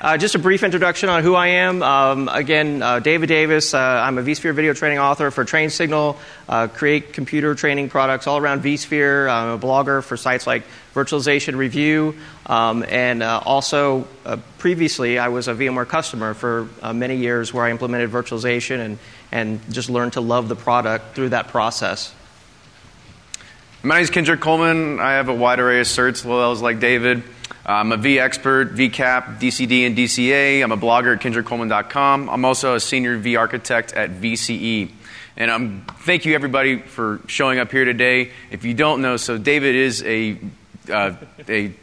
Just a brief introduction on who I am. Again, David Davis. I'm a vSphere video training author for Train Signal, create computer training products all around vSphere. I'm a blogger for sites like Virtualization Review, and also previously I was a VMware customer for many years where I implemented virtualization and just learned to love the product through that process. My name is Kendrick Coleman. I have a wide array of certs, well as like David. I'm a vExpert, vCap, DCD, and DCA. I'm a blogger at kendrickcoleman.com. I'm also a senior vArchitect at VCE. And thank you, everybody, for showing up here today. If you don't know, so David is a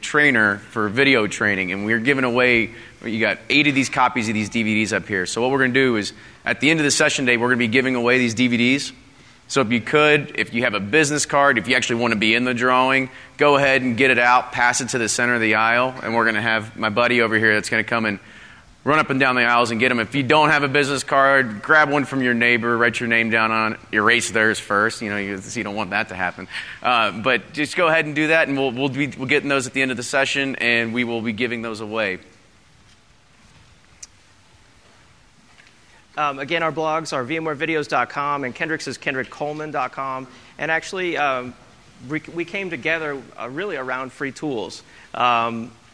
trainer for video training, and we're giving away, you got 8 of these copies of these DVDs up here. So what we're going to do is, at the end of the session day, we're going to be giving away these DVDs. So if you have a business card, if you actually want to be in the drawing, go ahead and get it out, pass it to the center of the aisle, and we're going to have my buddy over here that's going to come and run up and down the aisles and get them. If you don't have a business card, grab one from your neighbor, write your name down on it, erase theirs first. You don't want that to happen. But just go ahead and do that, and we'll get those at the end of the session, and we will be giving those away. Again, our blogs are VMwareVideos.com, and Kendrick's is KendrickColeman.com. And actually, we came together really around free tools.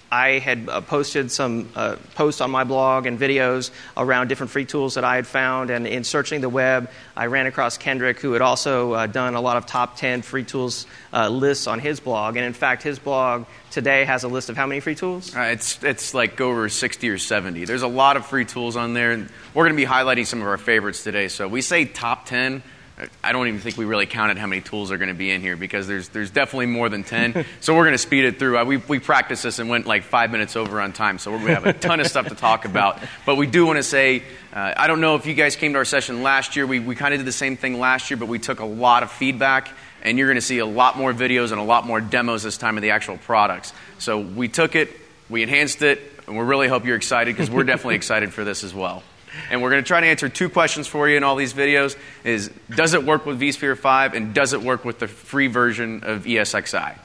I had posted some posts on my blog and videos around different free tools that I had found. And in searching the web, I ran across Kendrick, who had also done a lot of top 10 free tools lists on his blog. And in fact, his blog today has a list of how many free tools? It's like over 60 or 70. There's a lot of free tools on there. And we're going to be highlighting some of our favorites today. So we say top 10. I don't even think we really counted how many tools are going to be in here because there's definitely more than 10. So we're going to speed it through. We practiced this and went like 5 minutes over on time, so we're going to have a ton of stuff to talk about. But we do want to say, I don't know if you guys came to our session last year. We kind of did the same thing last year, but we took a lot of feedback, and you're going to see a lot more videos and a lot more demos this time of the actual products. So we took it, we enhanced it, and we really hope you're excited because we're definitely excited for this as well. And we're going to try to answer 2 questions for you in all these videos. Does it work with vSphere 5, and does it work with the free version of ESXi?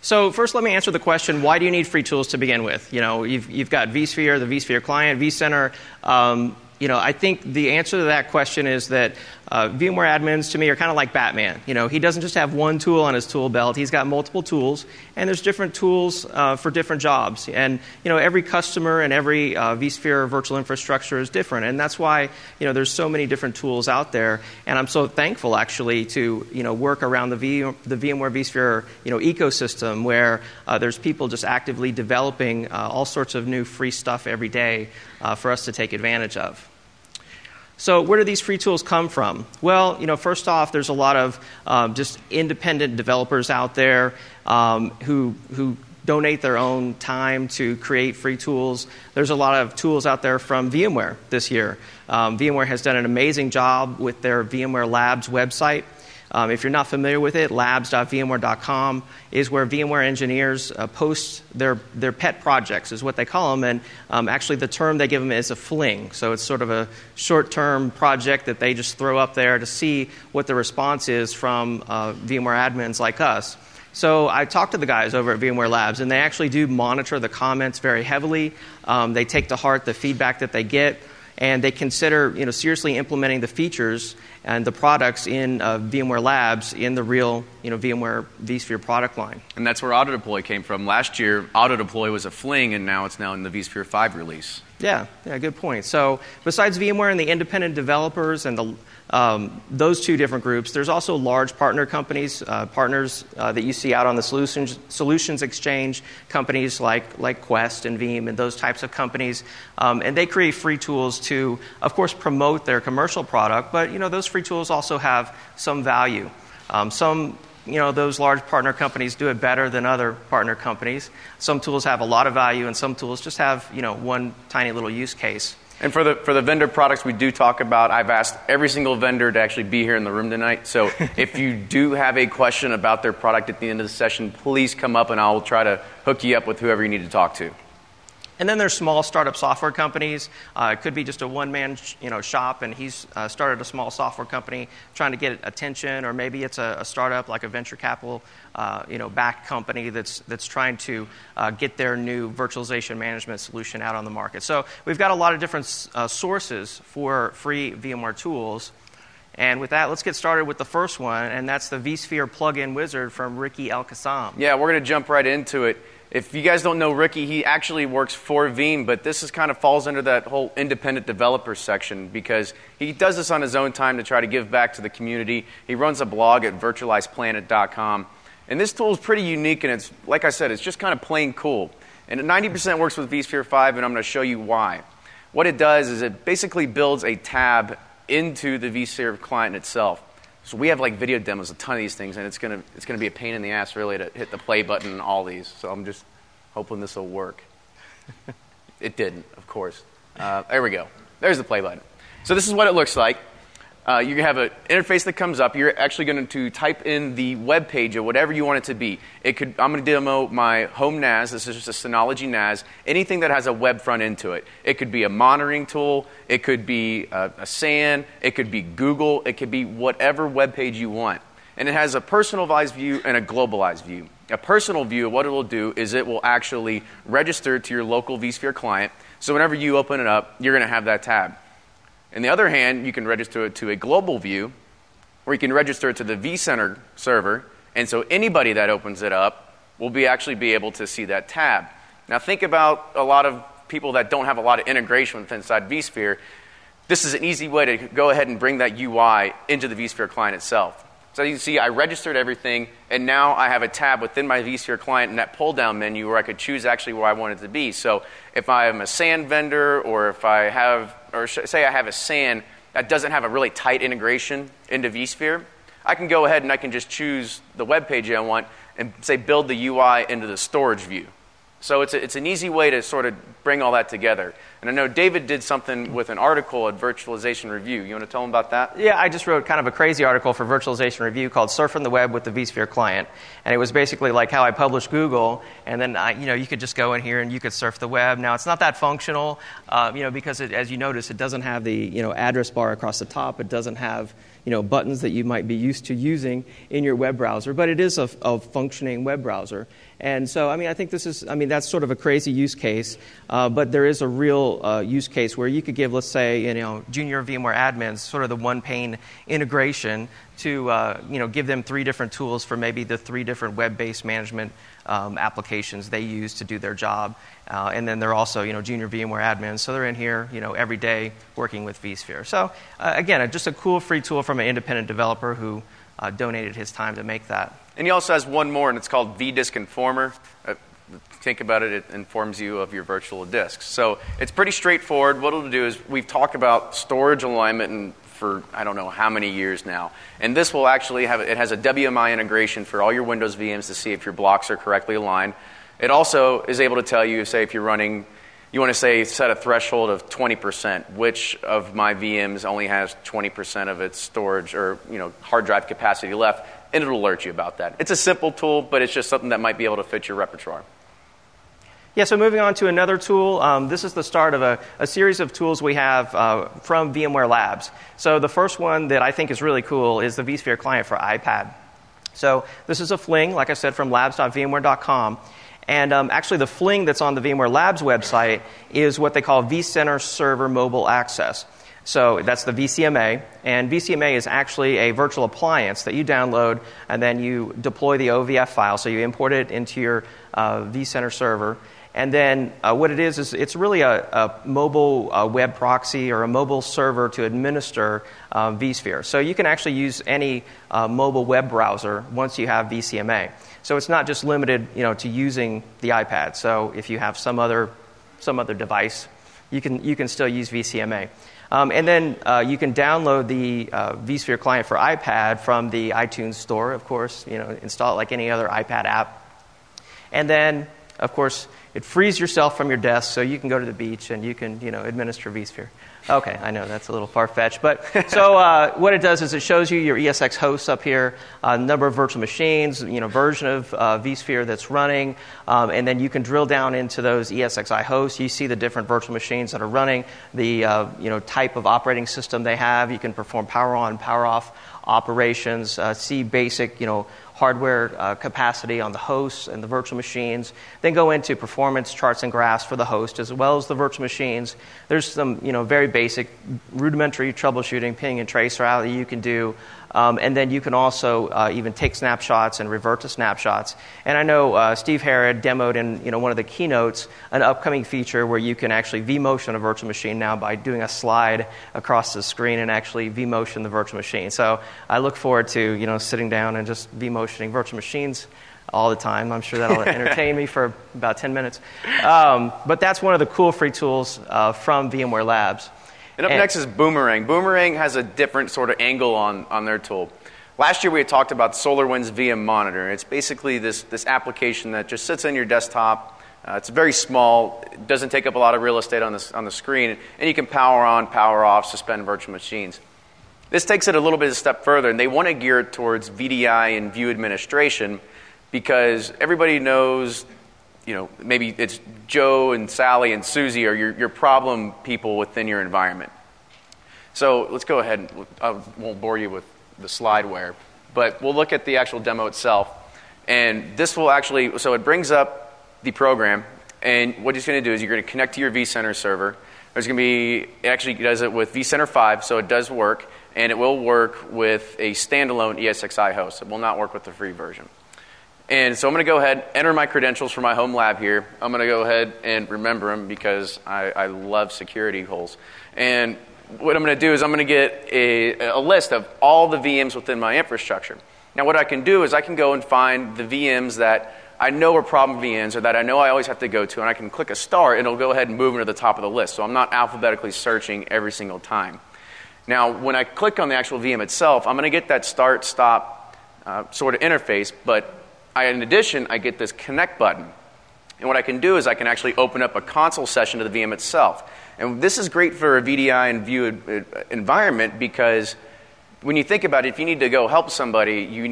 So first, let me answer the question, why do you need free tools to begin with? You've got vSphere, the vSphere client, vCenter. I think the answer to that question is that VMware admins, to me, are kind of like Batman. He doesn't just have one tool on his tool belt. He's got multiple tools, and there's different tools for different jobs. And, every customer and every vSphere virtual infrastructure is different. And that's why, there's so many different tools out there. And I'm so thankful, actually, to, work around the VMware vSphere, ecosystem where there's people just actively developing all sorts of new free stuff every day for us to take advantage of. So where do these free tools come from? Well, first off, there's a lot of just independent developers out there who donate their own time to create free tools. There's a lot of tools out there from VMware this year. VMware has done an amazing job with their VMware Labs website. If you're not familiar with it, labs.vmware.com is where VMware engineers post their pet projects, is what they call them. And actually, the term they give them is a fling. So it's sort of a short-term project that they just throw up there to see what the response is from VMware admins like us. So I talked to the guys over at VMware Labs, and they actually do monitor the comments very heavily. They take to heart the feedback that they get, and they consider seriously implementing the features and the products in VMware Labs in the real VMware vSphere product line. And that's where Auto-Deploy came from. Last year, Auto-Deploy was a fling, and now it's in the vSphere 5 release. Yeah, good point. So besides VMware and the independent developers and those 2 different groups, there's also large partner companies, partners that you see out on the Solutions Exchange, companies like Quest and Veeam and those types of companies. And they create free tools to, of course, promote their commercial product, but those free tools also have some value. Those large partner companies do it better than other partner companies. Some tools have a lot of value, and some tools just have, one tiny little use case. And for the vendor products we do talk about, I've asked every single vendor to actually be here in the room tonight. So if you do have a question about their product at the end of the session, please come up, and I'll try to hook you up with whoever you need to talk to. And then there's small startup software companies. It could be just a one-man shop, and he's started a small software company trying to get attention, or maybe it's a startup like a venture capital backed company that's trying to get their new virtualization management solution out on the market. So we've got a lot of different sources for free VMware tools. And with that, let's get started with the first one, and that's the vSphere plugin wizard from Ricky El-Qassam. Yeah, we're going to jump right into it. If you guys don't know Ricky, he actually works for Veeam, but this is kind of falls under that whole independent developer section because he does this on his own time to try to give back to the community. He runs a blog at virtualizeplanet.com. And this tool is pretty unique, and it's, like I said, it's just kind of plain cool. And it 90% works with vSphere 5, and I'm going to show you why. What it does is it basically builds a tab into the vSphere client itself. So we have like video demos, a ton of these things, and it's gonna be a pain in the ass really to hit the play button on all these. So I'm just hoping this will work. It didn't, of course. There we go. There's the play button. So this is what it looks like. You have an interface that comes up. You're actually going to type in the web page of whatever you want it to be. I'm going to demo my home NAS. This is just a Synology NAS. Anything that has a web front end to it. It could be a monitoring tool. It could be a SAN. It could be Google. It could be whatever web page you want. And it has a personalized view and a globalized view. A personal view, what it will do is it will actually register to your local vSphere client. So whenever you open it up, you're going to have that tab. On the other hand, you can register it to a global view, or you can register it to the vCenter server, and so anybody that opens it up will actually be able to see that tab. Now think about a lot of people that don't have a lot of integration with inside vSphere. This is an easy way to go ahead and bring that UI into the vSphere client itself. So you can see I registered everything, and now I have a tab within my vSphere client in that pull-down menu where I could choose actually where I want it to be. So if I am a SAN vendor, or if I have, or say I have a SAN that doesn't have a really tight integration into vSphere, I can go ahead and I can just choose the web page I want and say build the UI into the storage view. So it's an easy way to sort of bring all that together. And I know David did something with an article at Virtualization Review. You want to tell him about that? Yeah, I just wrote kind of a crazy article for Virtualization Review called Surfing the Web with the vSphere Client. And it was basically like how I published Google, and then you could just go in here and you could surf the web. Now, it's not that functional, because as you notice, it doesn't have the address bar across the top. It doesn't have buttons that you might be used to using in your web browser, but it is a functioning web browser. And so, I think that's sort of a crazy use case, but there is a real use case where you could give, let's say, junior VMware admins sort of the one-pane integration to, give them 3 different tools for maybe the 3 different web-based management applications they use to do their job. And then they're also, junior VMware admins, so they're in here, every day working with vSphere. So, again, just a cool free tool from an independent developer who donated his time to make that. And he also has one more, and it's called vDisk Informer. Think about it, it informs you of your virtual disks. So it's pretty straightforward. What it'll do is we've talked about storage alignment for I don't know how many years now. And this will actually it has a WMI integration for all your Windows VMs to see if your blocks are correctly aligned. It also is able to tell you, say, if you're running, you want to set a threshold of 20%, which of my VMs only has 20% of its storage or hard drive capacity left, and it'll alert you about that. It's a simple tool, but it's just something that might be able to fit your repertoire. Yeah, so moving on to another tool, this is the start of a series of tools we have from VMware Labs. So the first one that I think is really cool is the vSphere client for iPad. So this is a fling, like I said, from labs.vmware.com. And actually the fling that's on the VMware Labs website is what they call vCenter Server Mobile Access. So that's the VCMA, and VCMA is actually a virtual appliance that you download, and then you deploy the OVF file. So you import it into your vCenter server. And then what it is it's really a mobile web proxy or a mobile server to administer vSphere. So you can actually use any mobile web browser once you have VCMA. So it's not just limited, to using the iPad. So if you have some other device, you can still use VCMA. And then you can download the vSphere client for iPad from the iTunes store, of course. Install it like any other iPad app. And then of course, it frees yourself from your desk so you can go to the beach and you can, administer vSphere. Okay, I know that's a little far-fetched, but so what it does is it shows you your ESX hosts up here, number of virtual machines, version of vSphere that's running, and then you can drill down into those ESXi hosts. You see the different virtual machines that are running, the type of operating system they have. You can perform power on, power off operations, see basic, hardware capacity on the hosts and the virtual machines, then go into performance charts and graphs for the host as well as the virtual machines. There's some very basic rudimentary troubleshooting, ping and trace rally you can do, and then you can also even take snapshots and revert to snapshots. And I know Steve Harrod demoed in one of the keynotes an upcoming feature where you can actually vMotion a virtual machine now by doing a slide across the screen and actually vMotion the virtual machine. So I look forward to sitting down and just vMotioning virtual machines all the time. I'm sure that'll entertain me for about 10 minutes. But that's one of the cool free tools from VMware Labs. And up next is Boomerang. Boomerang has a different sort of angle on their tool. Last year we had talked about SolarWinds VMonitor. It's basically this application that just sits on your desktop. It's very small. It doesn't take up a lot of real estate on the screen. And you can power on, power off, suspend virtual machines. This takes it a little bit a step further, and they want to gear it towards VDI and view administration because everybody knows maybe it's Joe and Sally and Susie are your problem people within your environment. So let's go ahead. I won't bore you with the slideware, but we'll look at the actual demo itself. And this will actually, so it brings up the program, and what it's going to do is you're going to connect to your vCenter server. There's going to be, it actually does it with vCenter 5, so it does work, and it will work with a standalone ESXi host. It will not work with the free version. And so I'm going to go ahead, enter my credentials for my home lab here. I'm going to go ahead and remember them because I love security holes. And what I'm going to do is I'm going to get a list of all the VMs within my infrastructure. Now what I can do is I can go and find the VMs that I know are problem VMs or that I know I always have to go to, and I can click a star and it'll go ahead and move into the top of the list. So I'm not alphabetically searching every single time. Now when I click on the actual VM itself, I'm going to get that start-stop sort of interface, but in addition, I get this connect button. And what I can do is I can actually open up a console session to the VM itself. And this is great for a VDI and view environment because when you think about it, if you need to go help somebody, you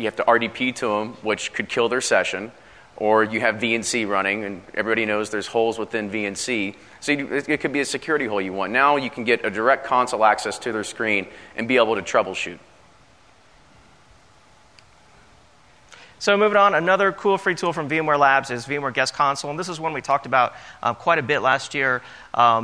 have to RDP to them, which could kill their session, or you have VNC running, and everybody knows there's holes within VNC. So it could be a security hole you want. Now you can get a direct console access to their screen and be able to troubleshoot. So moving on, another cool free tool from VMware Labs is VMware Guest Console. And this is one we talked about quite a bit last year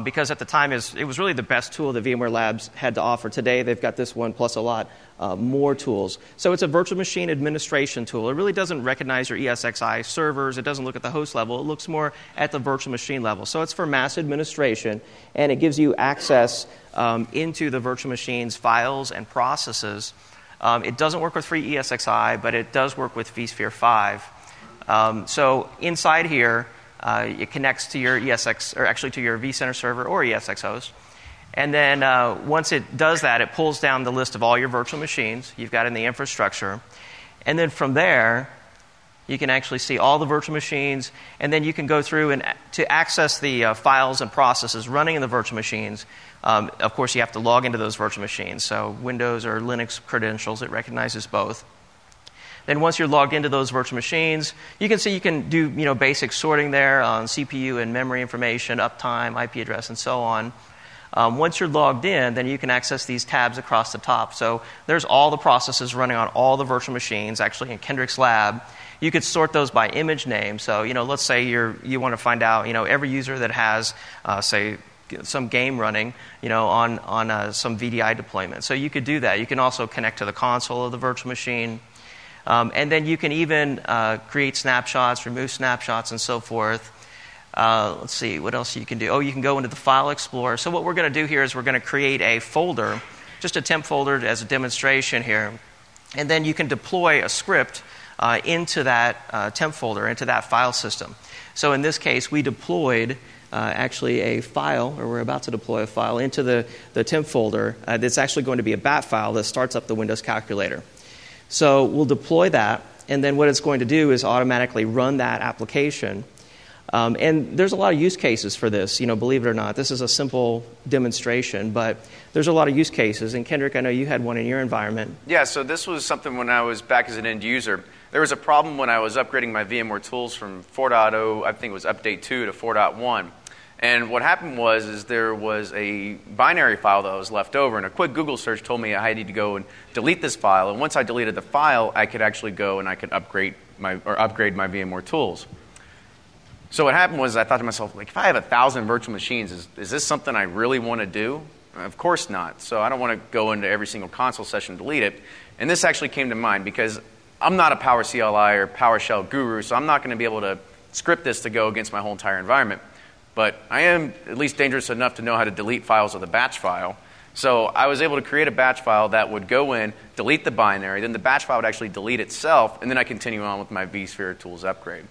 because at the time it was really the best tool that VMware Labs had to offer. Today they've got this one plus a lot more tools. So it's a virtual machine administration tool. It really doesn't recognize your ESXi servers. It doesn't look at the host level. It looks more at the virtual machine level. So it's for mass administration, and it gives you access into the virtual machine's files and processes. It doesn't work with free ESXi, but it does work with vSphere 5. So inside here, it connects to your ESX, or actually to your vCenter server or ESX host. And then once it does that, it pulls down the list of all your virtual machines you've got in the infrastructure. And then from there, you can actually see all the virtual machines, and then you can go through and to access the files and processes running in the virtual machines. Of course, you have to log into those virtual machines. So Windows or Linux credentials, it recognizes both. Then once you're logged into those virtual machines, you can see you can do basic sorting there on CPU and memory information, uptime, IP address, and so on. Once you're logged in, then you can access these tabs across the top. So there's all the processes running on all the virtual machines, actually in Kendrick's lab. You could sort those by image name. So, let's say you want to find out, every user that has, say, some game running, on some VDI deployment. So you could do that. You can also connect to the console of the virtual machine. And then you can even create snapshots, remove snapshots, and so forth. Let's see, what else you can do? Oh, you can go into the File Explorer. So what we're going to do here is we're going to create a folder, just a temp folder as a demonstration here. And then you can deploy a script into that temp folder, into that file system. So in this case, we deployed actually a file, or we're about to deploy a file into the temp folder that's actually going to be a bat file that starts up the Windows calculator. So we'll deploy that, and then what it's going to do is automatically run that application And there's a lot of use cases for this, believe it or not. This is a simple demonstration, but there's a lot of use cases. And Kendrick, I know you had one in your environment. Yeah, so this was something when I was back as an end user. There was a problem when I was upgrading my VMware tools from 4.0, I think it was update 2 to 4.1. And what happened was there was a binary file that was left over, and a quick Google search told me I needed to go and delete this file. And once I deleted the file, I could actually go and I could upgrade my VMware tools. So what happened was I thought to myself, like, if I have 1,000 virtual machines, is this something I really want to do? Of course not. So I don't want to go into every single console session and delete it. And this actually came to mind because I'm not a Power CLI or PowerShell guru, so I'm not going to be able to script this to go against my whole entire environment. But I am at least dangerous enough to know how to delete files with a batch file. So I was able to create a batch file that would go in, delete the binary, then the batch file would actually delete itself, and then I continue on with my vSphere tools upgrade.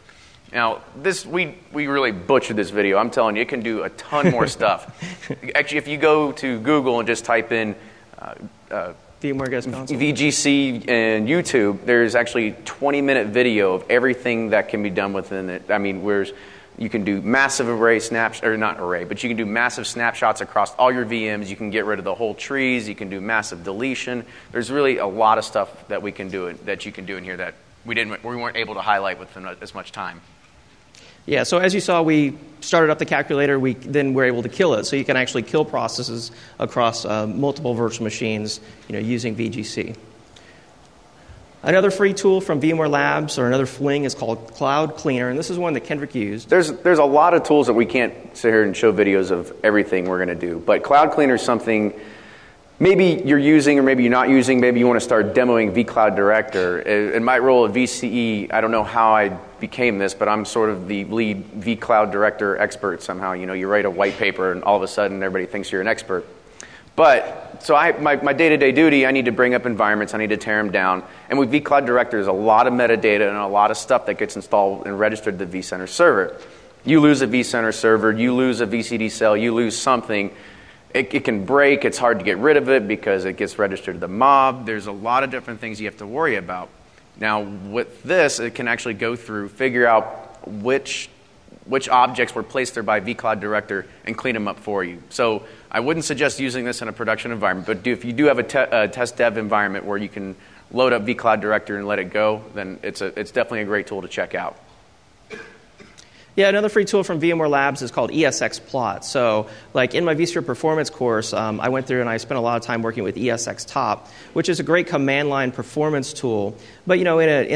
Now, we really butchered this video. I'm telling you, it can do a ton more stuff. Actually, if you go to Google and just type in VMware Guest Console, VGC and YouTube, there's actually a 20-minute video of everything that can be done within it. I mean, you can do massive array or not array, but you can do massive snapshots across all your VMs. You can get rid of the whole trees. You can do massive deletion. There's really a lot of stuff that we can do that you can do in here that we weren't able to highlight with as much time. Yeah, so as you saw, we started up the calculator. We then were able to kill it. So you can actually kill processes across multiple virtual machines, using VGC. Another free tool from VMware Labs, or another fling, is called Cloud Cleaner, and this is one that Kendrick used. There's a lot of tools that we can't sit here and show videos of everything we're going to do, but Cloud Cleaner is something maybe you're using or maybe you're not using. Maybe you want to start demoing vCloud Director. In my role at VCE, I don't know how I became this, but I'm sort of the lead vCloud Director expert somehow. You write a white paper and all of a sudden everybody thinks you're an expert. But, so my day-to-day duty, I need to bring up environments, I need to tear them down. And with vCloud Director, there's a lot of metadata and a lot of stuff that gets installed and registered to the vCenter server. You lose a vCenter server, you lose a VCD cell, you lose something. It can break, it's hard to get rid of it because it gets registered to the mob. There's a lot of different things you have to worry about. Now, with this, it can actually go through, figure out which objects were placed there by vCloud Director and clean them up for you. So I wouldn't suggest using this in a production environment, but if you do have a test dev environment where you can load up vCloud Director and let it go, then it's definitely a great tool to check out. Yeah, another free tool from VMware Labs is called ESXplot. So, like in my vSphere performance course, I went through and I spent a lot of time working with ESXtop, which is a great command line performance tool. But in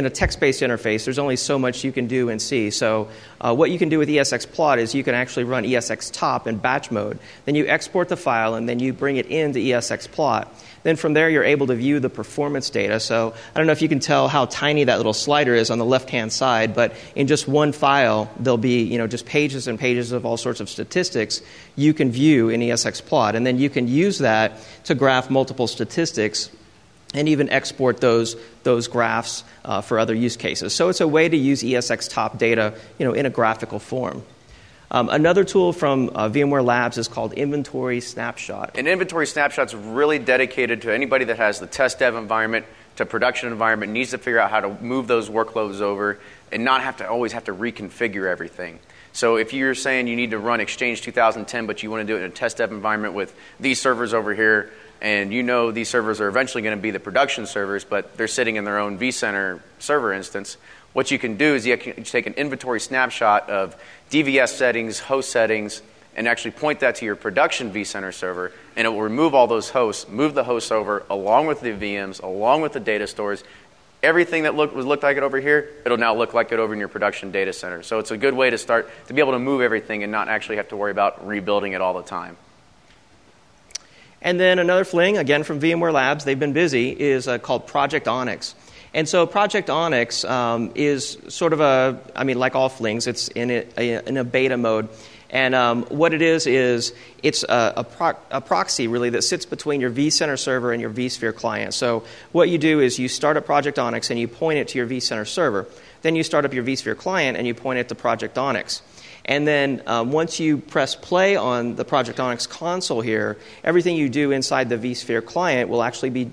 a text-based interface, there's only so much you can do and see. So, what you can do with ESXplot is you can actually run ESXtop in batch mode. Then you export the file and then you bring it into ESXplot. Then from there, you're able to view the performance data. So I don't know if you can tell how tiny that little slider is on the left-hand side, but in just one file, there'll be just pages and pages of all sorts of statistics you can view in ESXplot. And then you can use that to graph multiple statistics and even export those graphs for other use cases. So it's a way to use ESXtop data in a graphical form. Another tool from VMware Labs is called Inventory Snapshot. An Inventory Snapshot is really dedicated to anybody that has the test dev environment to production environment, needs to figure out how to move those workloads over and not always have to reconfigure everything. So if you're saying you need to run Exchange 2010, but you want to do it in a test dev environment with these servers over here, and these servers are eventually going to be the production servers, but they're sitting in their own vCenter server instance, what you can do is you can take an inventory snapshot of DVS settings, host settings, and actually point that to your production vCenter server, and it will remove all those hosts, move the hosts over, along with the VMs, along with the data stores. Everything that looked like it over here, it'll now look like it over in your production data center. So it's a good way to start to be able to move everything and not actually have to worry about rebuilding it all the time. And then another fling, again from VMware Labs, they've been busy, is called Project Onyx. And so Project Onyx is sort of like all flings, it's in a beta mode. And what it is it's a proxy, really, that sits between your vCenter server and your vSphere client. So what you do is you start up Project Onyx and you point it to your vCenter server. Then you start up your vSphere client and you point it to Project Onyx. And then once you press play on the Project Onyx console here, everything you do inside the vSphere client will actually be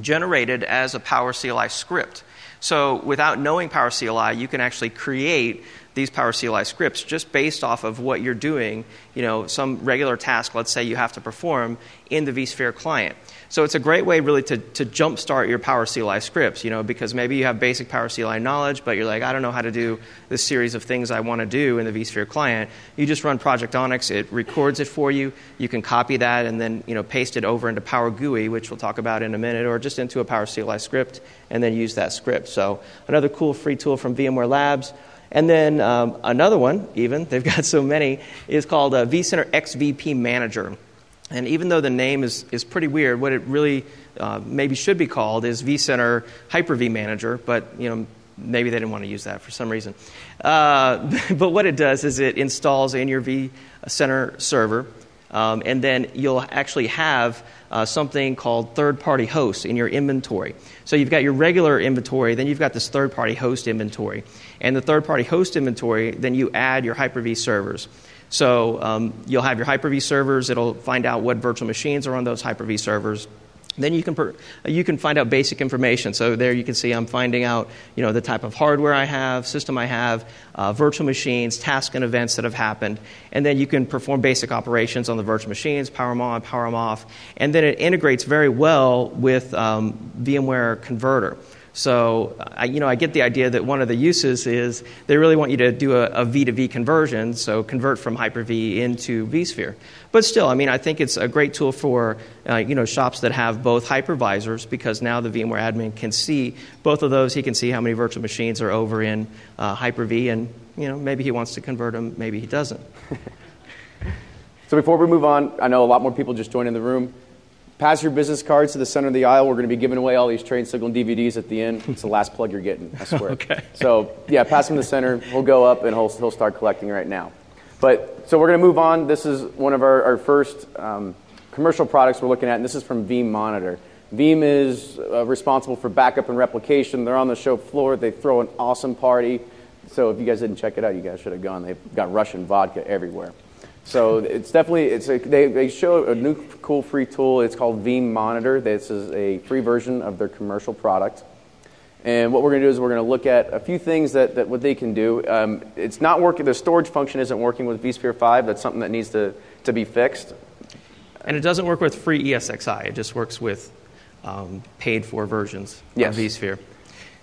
generated as a Power CLI script. So without knowing Power CLI, you can actually create these Power CLI scripts just based off of what you're doing, some regular task, let's say you have to perform in the vSphere client. So it's a great way really to jumpstart your Power CLI scripts, because maybe you have basic Power CLI knowledge, but you're like, I don't know how to do this series of things I want to do in the vSphere client. You just run Project Onyx. It records it for you. You can copy that and then paste it over into Power GUI, which we'll talk about in a minute, or just into a Power CLI script and then use that script. So another cool free tool from VMware Labs. And then another one, even, they've got so many, is called vCenter XVP Manager. And even though the name is pretty weird, what it really maybe should be called is vCenter Hyper-V Manager, but maybe they didn't want to use that for some reason. But what it does is it installs in your vCenter server, and then you'll actually have something called third-party hosts in your inventory. So you've got your regular inventory, then you've got this third-party host inventory. And the third-party host inventory, then you add your Hyper-V servers. So you'll have your Hyper-V servers. It'll find out what virtual machines are on those Hyper-V servers. Then you can find out basic information. So there you can see I'm finding out the type of hardware I have, system I have, virtual machines, tasks and events that have happened. And then you can perform basic operations on the virtual machines, power them on, power them off. And then it integrates very well with VMware Converter. So, I get the idea that one of the uses is they really want you to do a V2V conversion, so convert from Hyper-V into vSphere. But still, I think it's a great tool for, shops that have both hypervisors, because now the VMware admin can see both of those. He can see how many virtual machines are over in Hyper-V, and, maybe he wants to convert them, maybe he doesn't. So before we move on, I know a lot more people just joined in the room. Pass your business cards to the center of the aisle. We're going to be giving away all these trade signal DVDs at the end. It's the last plug you're getting, I swear. Okay. So, pass them to the center. We'll go up, and he'll start collecting right now. So we're going to move on. This is one of our first commercial products we're looking at, and this is from VMonitor. Veeam is responsible for backup and replication. They're on the show floor. They throw an awesome party. So if you guys didn't check it out, you guys should have gone. They've got Russian vodka everywhere. So it's definitely, they show a new cool free tool. It's called VMonitor. This is a free version of their commercial product. And what we're going to do is we're going to look at a few things that what they can do. It's not working. The storage function isn't working with vSphere 5. That's something that needs to be fixed. And it doesn't work with free ESXi. It just works with paid-for versions of vSphere.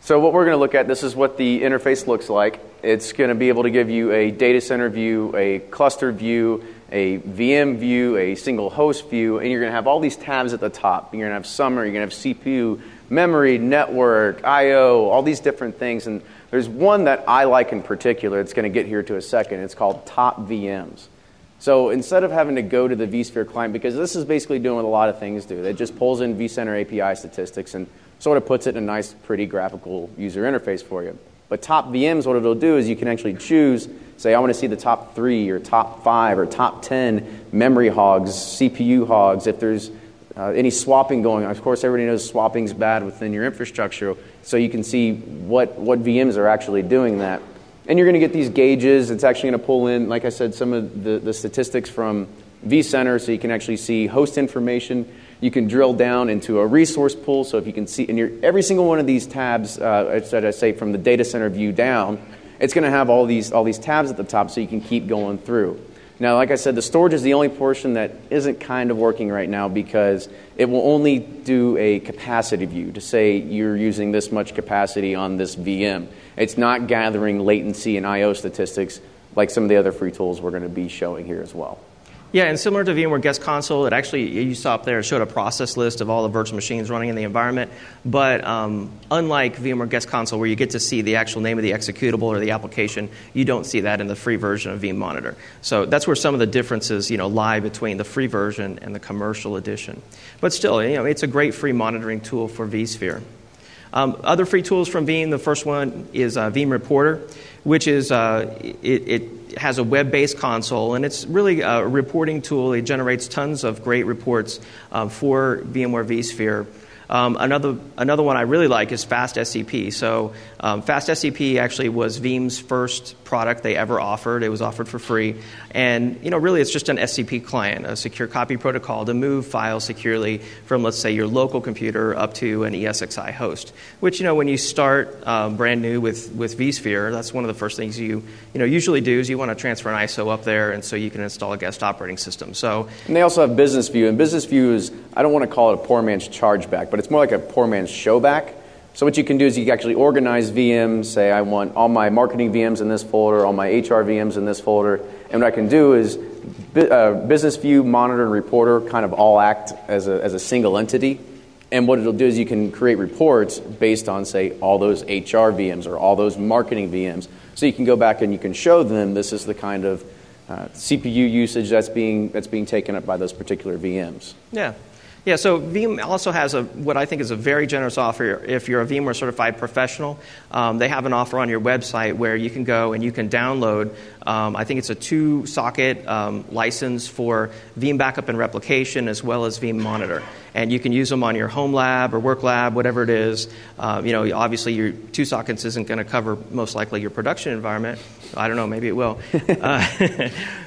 So what we're going to look at, this is what the interface looks like. It's going to be able to give you a data center view, a cluster view, a VM view, a single host view, and you're going to have all these tabs at the top. You're going to have summary, you're going to have CPU, memory, network, I/O, all these different things. And there's one that I like in particular. It's going to get here to a second. It's called Top VMs. So instead of having to go to the vSphere client, because this is basically doing what a lot of things do, it just pulls in vCenter API statistics and sort of puts it in a nice, pretty graphical user interface for you. But Top VMs, what it'll do is you can actually choose, say, I want to see the top 3 or top 5 or top 10 memory hogs, CPU hogs, if there's any swapping going on. Of course, everybody knows swapping's bad within your infrastructure, so you can see what VMs are actually doing that. And you're going to get these gauges. It's actually going to pull in, like I said, some of the statistics from vCenter, so you can actually see host information. You can drill down into a resource pool, so if you can see, and every single one of these tabs, I say from the data center view down, it's going to have all these tabs at the top, so you can keep going through. Now, like I said, the storage is the only portion that isn't kind of working right now, because it will only do a capacity view to say you're using this much capacity on this VM. It's not gathering latency and I/O statistics like some of the other free tools we're going to be showing here as well. Yeah, and similar to VMware Guest Console, it actually, you saw up there, it showed a process list of all the virtual machines running in the environment. But unlike VMware Guest Console, where you get to see the actual name of the executable or the application, you don't see that in the free version of VMonitor. So that's where some of the differences, lie between the free version and the commercial edition. But still, it's a great free monitoring tool for vSphere. Other free tools from Veeam, the first one is Veeam Reporter, which is it has a web-based console, and it's really a reporting tool. It generates tons of great reports for VMware vSphere. Another one I really like is Fast SCP. So Fast SCP actually was Veeam's first product they ever offered. It was offered for free. And really it's just an SCP client, a secure copy protocol to move files securely from, let's say, your local computer up to an ESXi host, which when you start brand new with vSphere, that's one of the first things you usually do is you want to transfer an ISO up there, and so you can install a guest operating system. And they also have Business View, and Business View is, I don't want to call it a poor man's chargeback, but it's more like a poor man's showback. So what you can do is you can actually organize VMs, say I want all my marketing VMs in this folder, all my HR VMs in this folder, and what I can do is Business View, Monitor, and Reporter kind of all act as a single entity. And what it'll do is you can create reports based on, say, all those HR VMs or all those marketing VMs. So you can go back and you can show them this is the kind of CPU usage that's being taken up by those particular VMs. Yeah, so Veeam also has what I think is a very generous offer if you're a VMware certified professional. They have an offer on your website where you can go and you can download, I think it's a 2-socket license for Veeam backup and replication as well as VMonitor. And you can use them on your home lab or work lab, whatever it is. Obviously your 2 sockets isn't going to cover most likely your production environment. I don't know, maybe it will.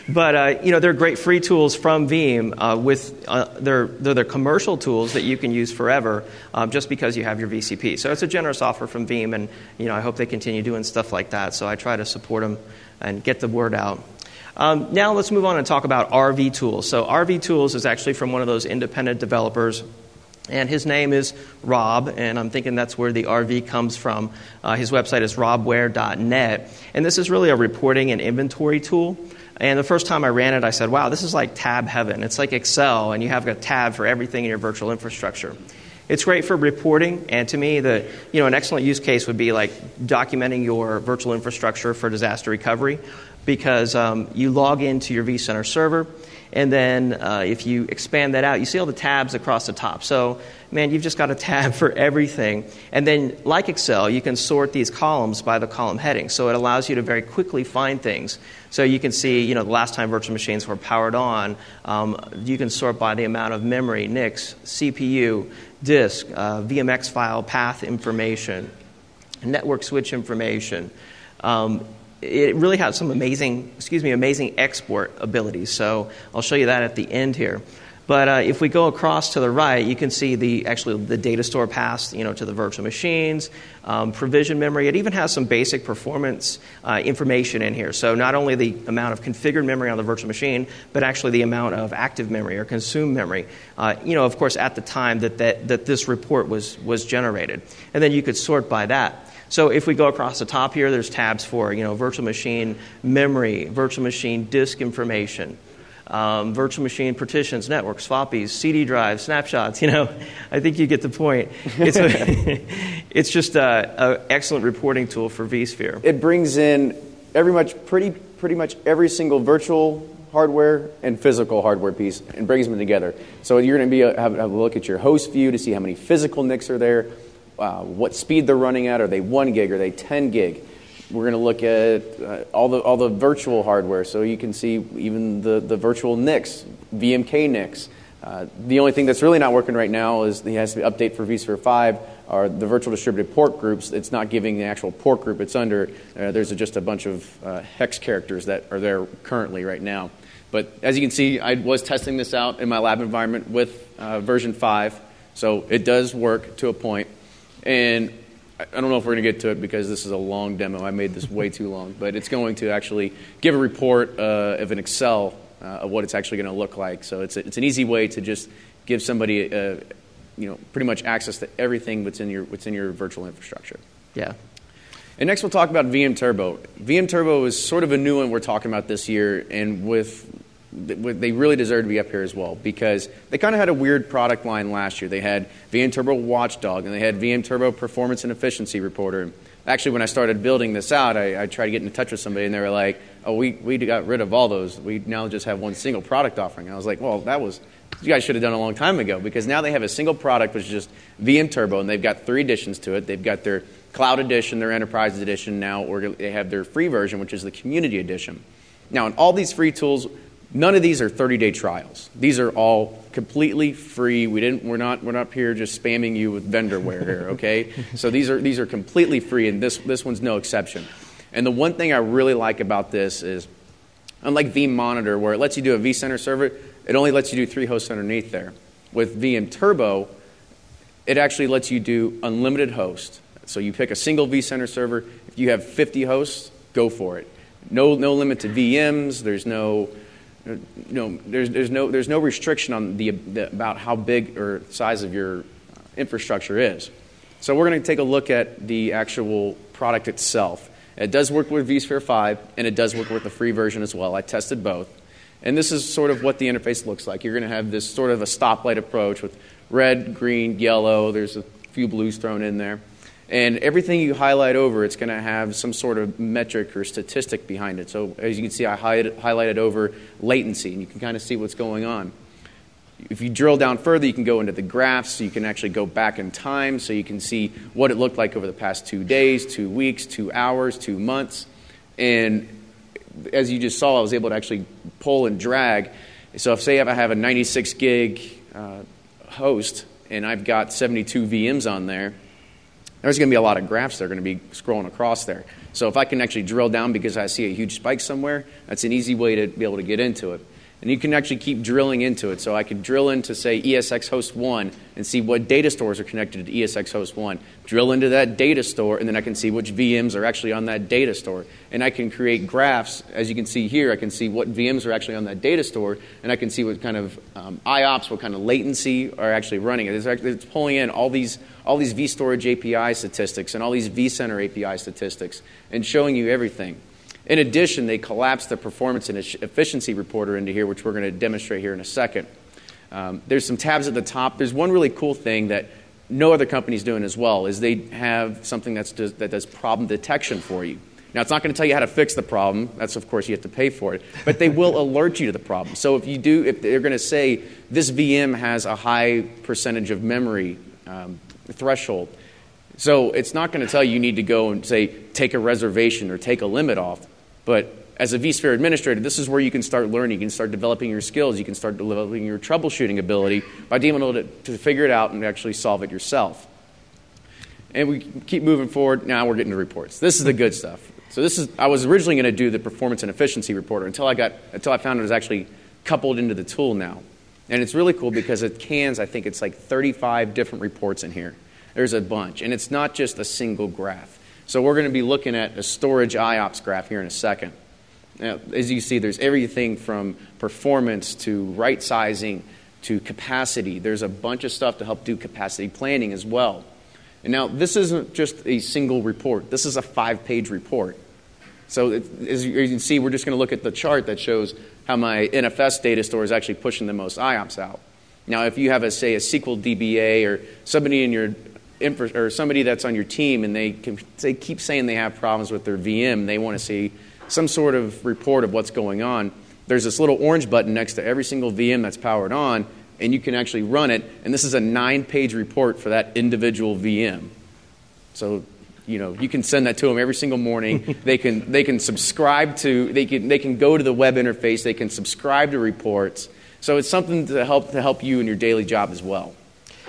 But they're great free tools from Veeam with they're commercial tools that you can use forever just because you have your VCP. So it's a generous offer from Veeam, and I hope they continue doing stuff like that. So I try to support them and get the word out. Now let's move on and talk about RV Tools. So RV Tools is actually from one of those independent developers, and his name is Rob, and I'm thinking that's where the RV comes from. His website is robware.net, and this is really a reporting and inventory tool. And the first time I ran it, I said, wow, this is like tab heaven. It's like Excel, and you have a tab for everything in your virtual infrastructure. It's great for reporting, and to me, an excellent use case would be like documenting your virtual infrastructure for disaster recovery, because you log into your vCenter server, and then if you expand that out, you see all the tabs across the top. So, man, you've just got a tab for everything. And then, like Excel, you can sort these columns by the column heading. So it allows you to very quickly find things. So you can see, the last time virtual machines were powered on, you can sort by the amount of memory, NICs, CPU, disk, VMX file path information, network switch information. It really has some amazing export abilities. So I'll show you that at the end here. But if we go across to the right, you can see the data store paths, to the virtual machines, provision memory. It even has some basic performance information in here. So not only the amount of configured memory on the virtual machine, but actually the amount of active memory or consumed memory. Of course, at the time that this report was generated, and then you could sort by that. So if we go across the top here, there's tabs for virtual machine memory, virtual machine disk information, virtual machine partitions, networks, floppies, CD drives, snapshots. I think you get the point. It's just an excellent reporting tool for vSphere. It brings in pretty much every single virtual hardware and physical hardware piece and brings them together. So you're going to have a look at your host view to see how many physical NICs are there. What speed they're running at. Are they 1 gig? Are they 10 gig? We're going to look at all the virtual hardware, so you can see even the virtual NICs, VMK NICs. The only thing that's really not working right now is it has to be update for vSphere 5 are the virtual distributed port groups. It's not giving the actual port group it's under. There's just a bunch of hex characters that are there currently right now. But as you can see, I was testing this out in my lab environment with version 5, so it does work to a point. And I don't know if we're going to get to it because this is a long demo. I made this way too long. But it's going to actually give a report of an Excel of what it's actually going to look like. So it's an easy way to just give somebody pretty much access to everything what's in your virtual infrastructure. Yeah. And next we'll talk about VM Turbo. VM Turbo is sort of a new one we're talking about this year, and they really deserve to be up here as well because they kind of had a weird product line last year. They had VM Turbo Watchdog, and they had VM Turbo Performance and Efficiency Reporter. Actually, when I started building this out, I tried to get in touch with somebody, and they were like, oh, we got rid of all those. We now just have one single product offering. I was like, well, you guys should have done a long time ago because now they have a single product, which is just VM Turbo, and they've got 3 editions to it. They've got their Cloud Edition, their Enterprise Edition now, or they have their free version, which is the Community Edition. Now, in all these free tools, None of these are 30-day trials. These are all completely free. We're not here just spamming you with vendorware here, okay? So these are completely free, and this one's no exception. And the one thing I really like about this is, unlike VMonitor, where it lets you do a vCenter server, it only lets you do 3 hosts underneath there. With VM Turbo, it actually lets you do unlimited hosts. So you pick a single vCenter server. If you have 50 hosts, go for it. No limit to VMs. There's no restriction on about how big or size of your infrastructure is. So we're going to take a look at the actual product itself. It does work with vSphere 5, and it does work with the free version as well. I tested both. And this is sort of what the interface looks like. You're going to have this sort of a stoplight approach with red, green, yellow. There's a few blues thrown in there. And everything you highlight over, it's going to have some sort of metric or statistic behind it. So as you can see, I highlighted over latency, and you can kind of see what's going on. If you drill down further, you can go into the graphs, so you can actually go back in time, so you can see what it looked like over the past 2 days, 2 weeks, 2 hours, 2 months. And as you just saw, I was able to actually pull and drag. So if, say, I have a 96 gig host, and I've got 72 VMs on there, there's going to be a lot of graphs that are going to be scrolling across there. So if I can actually drill down because I see a huge spike somewhere, that's an easy way to be able to get into it. And you can actually keep drilling into it. So I could drill into, say, ESX host 1 and see what data stores are connected to ESX host 1. Drill into that data store, and then I can see which VMs are actually on that data store. And I can create graphs. As you can see here, I can see what VMs are actually on that data store, and I can see what kind of IOPS, what kind of latency are actually running. It's pulling in all these vStorage API statistics and all these vCenter API statistics and showing you everything. In addition, they collapsed the performance and efficiency reporter into here, which we're going to demonstrate here in a second. There's some tabs at the top. There's one really cool thing that no other company is doing as well, is they have something that does problem detection for you. Now, it's not going to tell you how to fix the problem. That's, of course, you have to pay for it. But they will alert you to the problem. So if they're going to say this VM has a high percentage of memory threshold, so it's not going to tell you need to go and say, take a reservation or take a limit off. But as a vSphere administrator, this is where you can start learning. You can start developing your skills. You can start developing your troubleshooting ability by being able to figure it out and actually solve it yourself. And we keep moving forward. Now we're getting to reports. This is the good stuff. So I was originally going to do the performance and efficiency reporter until I found it was actually coupled into the tool now. And it's really cool because it cans, I think it's like 35 different reports in here. There's a bunch. And it's not just a single graph. So we're going to be looking at a storage IOPS graph here in a second. Now, as you see, there's everything from performance to right sizing to capacity. There's a bunch of stuff to help do capacity planning as well. And now, this isn't just a single report. This is a 5-page report. So as you can see, we're just going to look at the chart that shows how my NFS data store is actually pushing the most IOPS out. Now, if you have, say, a SQL DBA or somebody in your or somebody that's on your team and they keep saying they have problems with their VM, they want to see some sort of report of what's going on, there's this little orange button next to every single VM that's powered on, and you can actually run it, and this is a 9-page report for that individual VM. So, you can send that to them every single morning. They can subscribe to, they can go to the web interface, they can subscribe to reports. So it's something to help you in your daily job as well.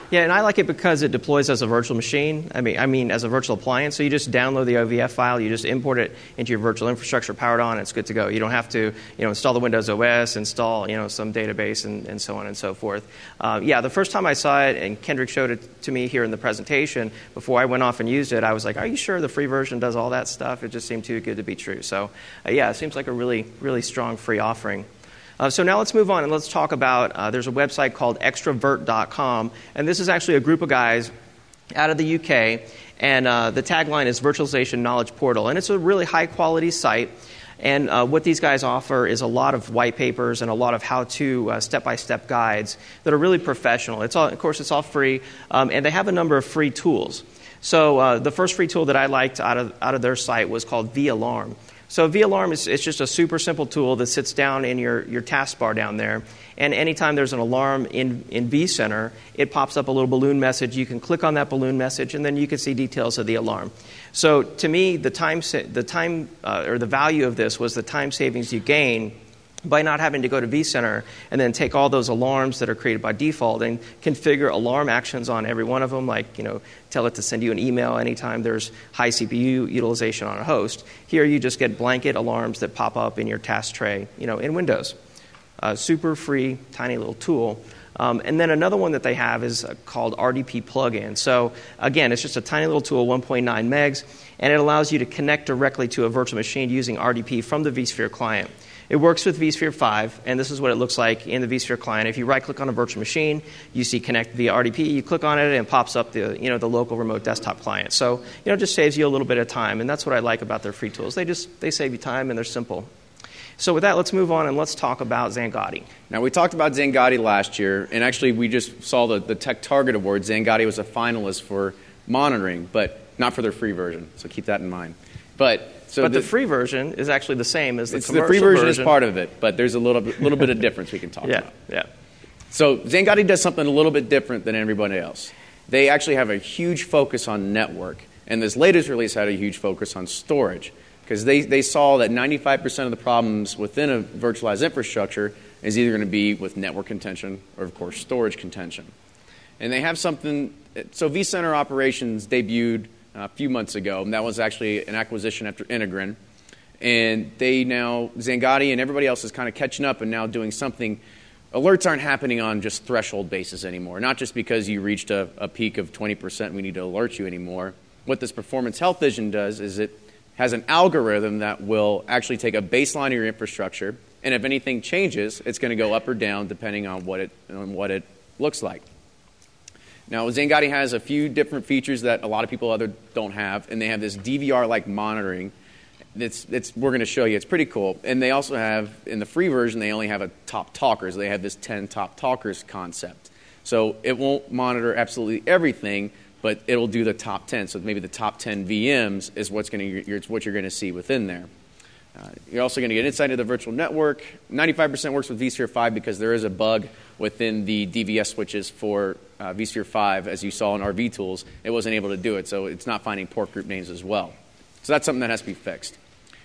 Yeah, and I like it because it deploys as a virtual machine. I mean, as a virtual appliance. So you just download the OVF file, you just import it into your virtual infrastructure, powered on, and it's good to go. You don't have to, install the Windows OS, install, some database, and so on and so forth. The first time I saw it, and Kendrick showed it to me here in the presentation, before I went off and used it, I was like, are you sure the free version does all that stuff? It just seemed too good to be true. So, it seems like a really, really strong free offering. So now let's move on and let's talk about, there's a website called extrovert.com, and this is actually a group of guys out of the UK, and the tagline is Virtualization Knowledge Portal, and it's a really high-quality site, and what these guys offer is a lot of white papers and a lot of how-to step-by-step guides that are really professional. It's all free, and they have a number of free tools. So the first free tool that I liked out of their site was called vAlarm. So vAlarm is just a super simple tool that sits down in your taskbar down there. And anytime there's an alarm in vCenter, it pops up a little balloon message. You can click on that balloon message, and then you can see details of the alarm. So to me, the value of this was the time savings you gain by not having to go to vCenter and then take all those alarms that are created by default and configure alarm actions on every one of them, like, tell it to send you an email anytime there's high CPU utilization on a host. Here you just get blanket alarms that pop up in your task tray, in Windows. Super free, tiny little tool. And then another one that they have is called RDP plugin. So again, it's just a tiny little tool, 1.9 megs, and it allows you to connect directly to a virtual machine using RDP from the vSphere client. It works with vSphere 5, and this is what it looks like in the vSphere client. If you right-click on a virtual machine, you see connect via RDP. You click on it, and it pops up the local remote desktop client. So it just saves you a little bit of time, and that's what I like about their free tools. They save you time, and they're simple. So with that, let's move on and let's talk about Singati. Now, we talked about Singati last year, and actually we just saw the Tech Target Award. Singati was a finalist for monitoring, but not for their free version, so keep that in mind. But the free version is actually the same as the commercial version. The free version is part of it, but there's a little bit of difference we can talk about. Yeah. So Singati does something a little bit different than everybody else. They actually have a huge focus on network, and this latest release had a huge focus on storage, because they saw that 95% of the problems within a virtualized infrastructure is either going to be with network contention or, of course, storage contention. And they have something. So vCenter Operations debuted a few months ago, and that was actually an acquisition after Integrin. And Singati and everybody else is kind of catching up and now doing something. Alerts aren't happening on just threshold basis anymore, not just because you reached a peak of 20% we need to alert you anymore. What this Performance Health Vision does is it has an algorithm that will actually take a baseline of your infrastructure, and if anything changes, it's going to go up or down depending on what it looks like. Now, Singati has a few different features that a lot of people don't have, and they have this DVR-like monitoring. We're going to show you. It's pretty cool. And they also have, in the free version, they only have a top talkers. They have this 10 top talkers concept. So it won't monitor absolutely everything, but it'll do the top 10. So maybe the top 10 VMs is what you're going to see within there. You're also going to get insight into the virtual network. 95% works with vSphere 5 because there is a bug within the DVS switches for vSphere 5, as you saw in our vTools. It wasn't able to do it, so it's not finding port group names as well. So that's something that has to be fixed.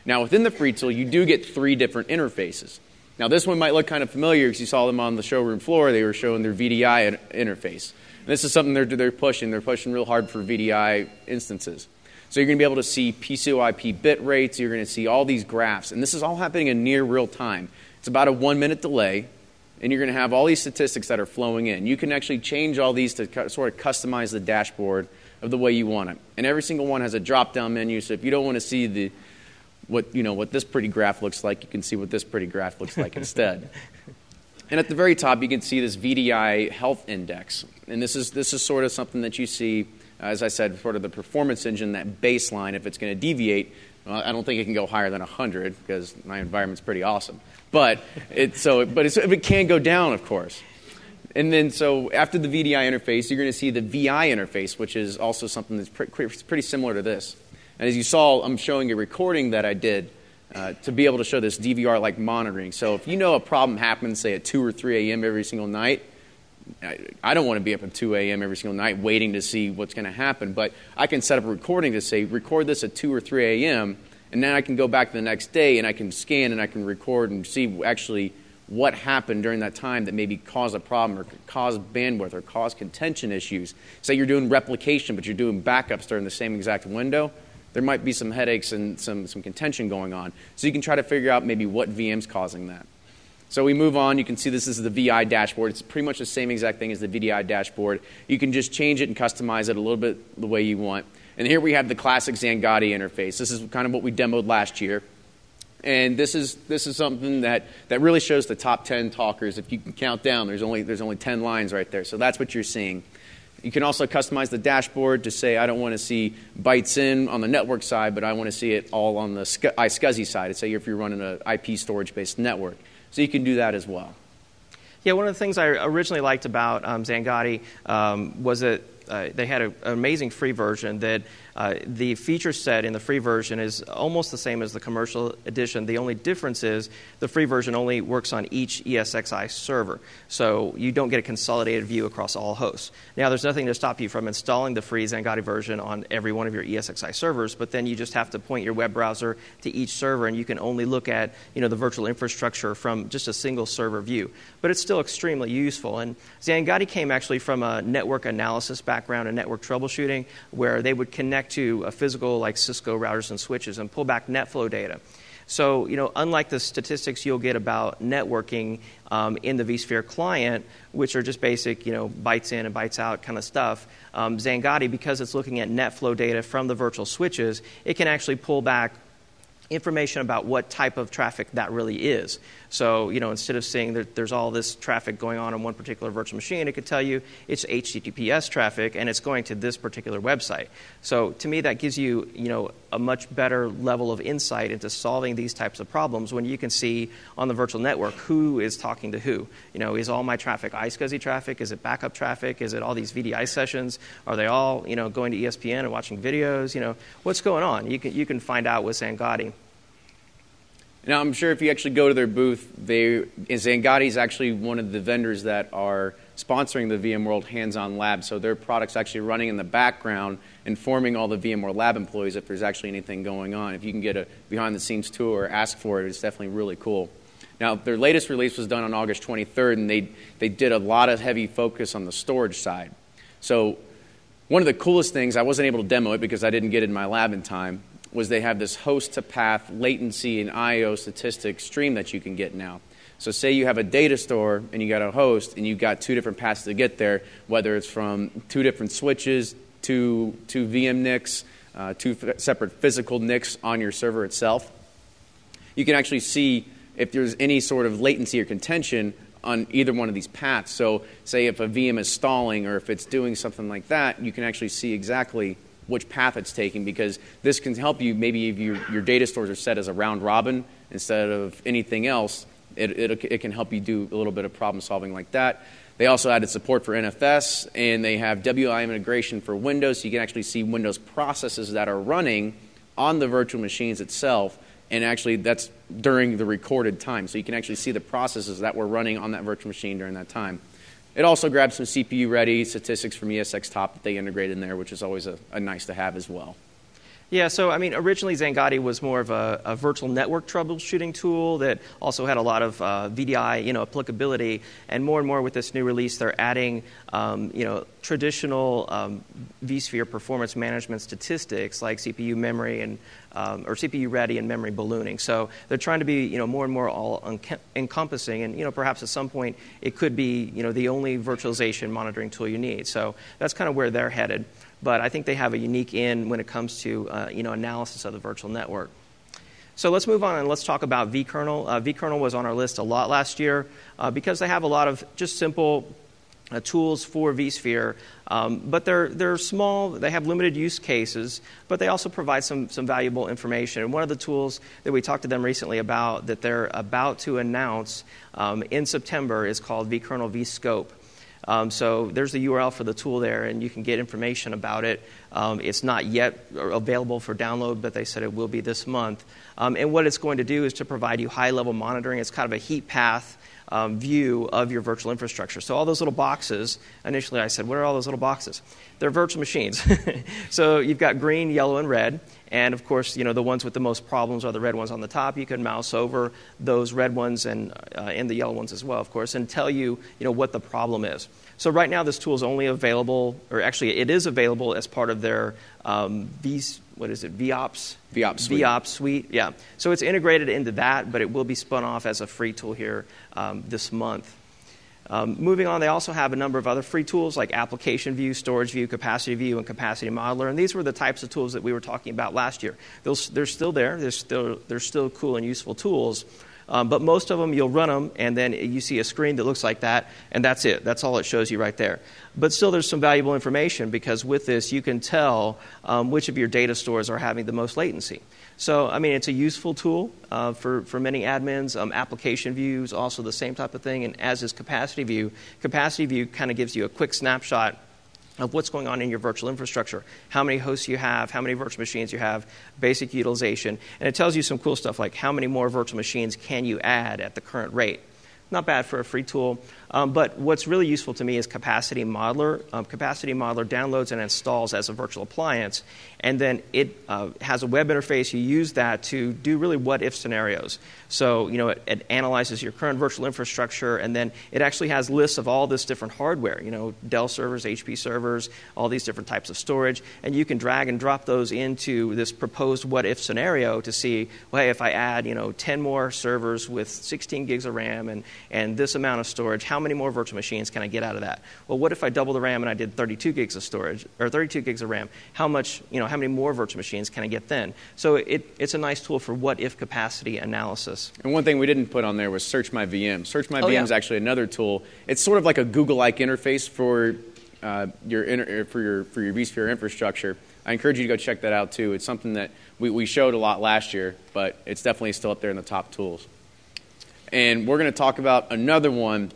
Now, within the free tool, you do get 3 different interfaces. Now, this one might look kind of familiar because you saw them on the showroom floor. They were showing their VDI interface. And this is something they're pushing. They're pushing real hard for VDI instances. So you're going to be able to see PCOIP bit rates. You're going to see all these graphs. And this is all happening in near real time. It's about a 1-minute delay. And you're going to have all these statistics that are flowing in. You can actually change all these to sort of customize the dashboard of the way you want it. And every single one has a drop-down menu. So if you don't want to see what this pretty graph looks like, you can see what this pretty graph looks like instead. And at the very top, you can see this VDI health index. And this is sort of something that you see, as I said, sort of the performance engine, that baseline. If it's going to deviate, I don't think it can go higher than 100 because my environment's pretty awesome. But it can go down, of course. And then so after the VDI interface, you're going to see the VI interface, which is also something that's pretty similar to this. And as you saw, I'm showing a recording that I did to be able to show this DVR-like monitoring. So if you know a problem happens, say, at 2 or 3 a.m. every single night, I don't want to be up at 2 a.m. every single night waiting to see what's going to happen. But I can set up a recording to say, record this at 2 or 3 a.m., and then I can go back the next day and I can scan and I can record and see actually what happened during that time that maybe caused a problem or caused bandwidth or caused contention issues. Say you're doing replication, but you're doing backups during the same exact window. There might be some headaches and some contention going on. So you can try to figure out maybe what VM's causing that. So we move on. You can see this is the VI dashboard. It's pretty much the same exact thing as the VDI dashboard. You can just change it and customize it a little bit the way you want. And here we have the classic Singati interface. This is kind of what we demoed last year. And this is something that really shows the top 10 talkers. If you can count down, there's only 10 lines right there. So that's what you're seeing. You can also customize the dashboard to say, I don't want to see bytes in on the network side, but I want to see it all on the iSCSI side. Say if you're running an IP storage-based network. So you can do that as well. Yeah, one of the things I originally liked about Singati was that they had an amazing free version that the feature set in the free version is almost the same as the commercial edition. The only difference is the free version only works on each ESXi server, so you don't get a consolidated view across all hosts. Now, there's nothing to stop you from installing the free Singati version on every one of your ESXi servers, but then you just have to point your web browser to each server, and you can only look at the virtual infrastructure from just a single server view. But it's still extremely useful. And Singati came actually from a network analysis background and network troubleshooting, where they would connect to a physical like Cisco routers and switches and pull back NetFlow data. So, unlike the statistics you'll get about networking in the vSphere client, which are just basic, bytes in and bytes out kind of stuff, Singati, because it's looking at NetFlow data from the virtual switches, it can actually pull back information about what type of traffic that really is. So, instead of saying that there's all this traffic going on one particular virtual machine, it could tell you it's HTTPS traffic and it's going to this particular website. So, to me, that gives you, a much better level of insight into solving these types of problems when you can see on the virtual network who is talking to who. Is all my traffic iSCSI traffic? Is it backup traffic? Is it all these VDI sessions? Are they all, going to ESPN and watching videos? What's going on? You can find out with Singati. Now, I'm sure if you actually go to their booth, Singati is actually one of the vendors that are sponsoring the VMworld hands-on lab. So their product's actually running in the background, informing all the VMware Lab employees if there's actually anything going on. If you can get a behind-the-scenes tour or ask for it, it's definitely really cool. Now, their latest release was done on August 23rd, and they did a lot of heavy focus on the storage side. So one of the coolest things, I wasn't able to demo it because I didn't get it in my lab in time, was they have this host-to-path latency and I/O statistic stream that you can get now. So say you have a data store and you got a host and you got two different paths to get there, whether it's from two different switches, two VM NICs, two separate physical NICs on your server itself. You can actually see if there's any sort of latency or contention on either one of these paths. So say if a VM is stalling or if it's doing something like that, you can actually see exactly which path it's taking, because this can help you maybe if your data stores are set as a round robin instead of anything else. It can help you do a little bit of problem solving like that. They also added support for NFS, and they have WIM integration for Windows, so you can actually see Windows processes that are running on the virtual machines itself, and actually that's during the recorded time. So you can actually see the processes that were running on that virtual machine during that time. It also grabs some CPU-ready statistics from ESX Top that they integrate in there, which is always a nice to have as well. Yeah, so originally Singati was more of a virtual network troubleshooting tool that also had a lot of VDI, applicability. And more with this new release, they're adding, traditional vSphere performance management statistics like CPU memory and or CPU ready and memory ballooning. So they're trying to be, more and more all encompassing, and perhaps at some point it could be, the only virtualization monitoring tool you need. So that's kind of where they're headed. But I think they have a unique in when it comes to analysis of the virtual network. So let's move on and let's talk about vKernel. vKernel was on our list a lot last year because they have a lot of just simple tools for vSphere, but they're small. They have limited use cases, but they also provide some valuable information. And one of the tools that we talked to them recently about that they're about to announce in September is called vKernel vScope. So there's the URL for the tool there, and you can get information about it. It's not yet available for download, but they said it will be this month. And what it's going to do is to provide you high-level monitoring. It's kind of a heat path view of your virtual infrastructure. So all those little boxes, initially I said, what are all those little boxes? They're virtual machines. So you've got green, yellow, and red. And, of course, the ones with the most problems are the red ones on the top. You can mouse over those red ones and the yellow ones as well, of course, and tell you, what the problem is. So right now this tool is only available, or actually it is available as part of their VOPS suite. Yeah. So it's integrated into that, but it will be spun off as a free tool here this month. Moving on, they also have a number of other free tools like Application View, Storage View, Capacity View, and Capacity Modeler. And these were the types of tools that we were talking about last year. They're still there. They're still cool and useful tools. But most of them, you'll run them, and then you see a screen that looks like that, and that's it. That's all it shows you right there. But still, there's some valuable information, because with this, you can tell which of your data stores are having the most latency. So, it's a useful tool for many admins. Application View is also the same type of thing, and as is Capacity View. Capacity View kind of gives you a quick snapshot of what's going on in your virtual infrastructure, how many hosts you have, how many virtual machines you have, basic utilization, and it tells you some cool stuff like how many more virtual machines can you add at the current rate. Not bad for a free tool, but what's really useful to me is Capacity Modeler. Capacity Modeler downloads and installs as a virtual appliance, and then it has a web interface. You use that to do really what-if scenarios. So, it analyzes your current virtual infrastructure, and then it actually has lists of all this different hardware, Dell servers, HP servers, all these different types of storage, and you can drag and drop those into this proposed what-if scenario to see, well, hey, if I add, 10 more servers with 16 gigs of RAM and this amount of storage, how many more virtual machines can I get out of that? Well, what if I double the RAM and I did 32 gigs of storage, or 32 gigs of RAM? How many more virtual machines can I get then? So it's a nice tool for what-if capacity analysis. And one thing we didn't put on there was Search My VM. Search My VM is actually another tool. It's sort of like a Google-like interface for your vSphere infrastructure. I encourage you to go check that out too. It's something that we showed a lot last year, but it's definitely still up there in the top tools. And we're going to talk about another one.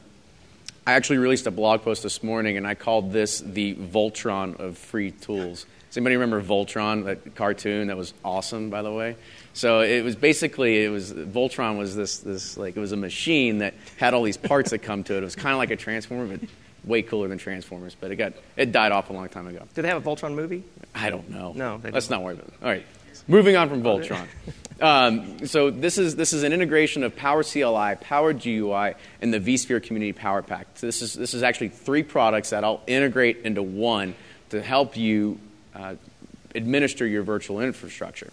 I actually released a blog post this morning, and I called this the Voltron of free tools. Does anybody remember Voltron, that cartoon that was awesome, by the way? So Voltron was this like, it was a machine that had all these parts that come to it. It was kind of like a Transformer, but way cooler than Transformers. But it died off a long time ago. Did they have a Voltron movie? I don't know. No, let's not worry about it. All right, moving on from Voltron. So this is an integration of Power CLI, Power GUI, and the vSphere Community Power Pack. So this is actually 3 products that I'll integrate into one to help you administer your virtual infrastructure.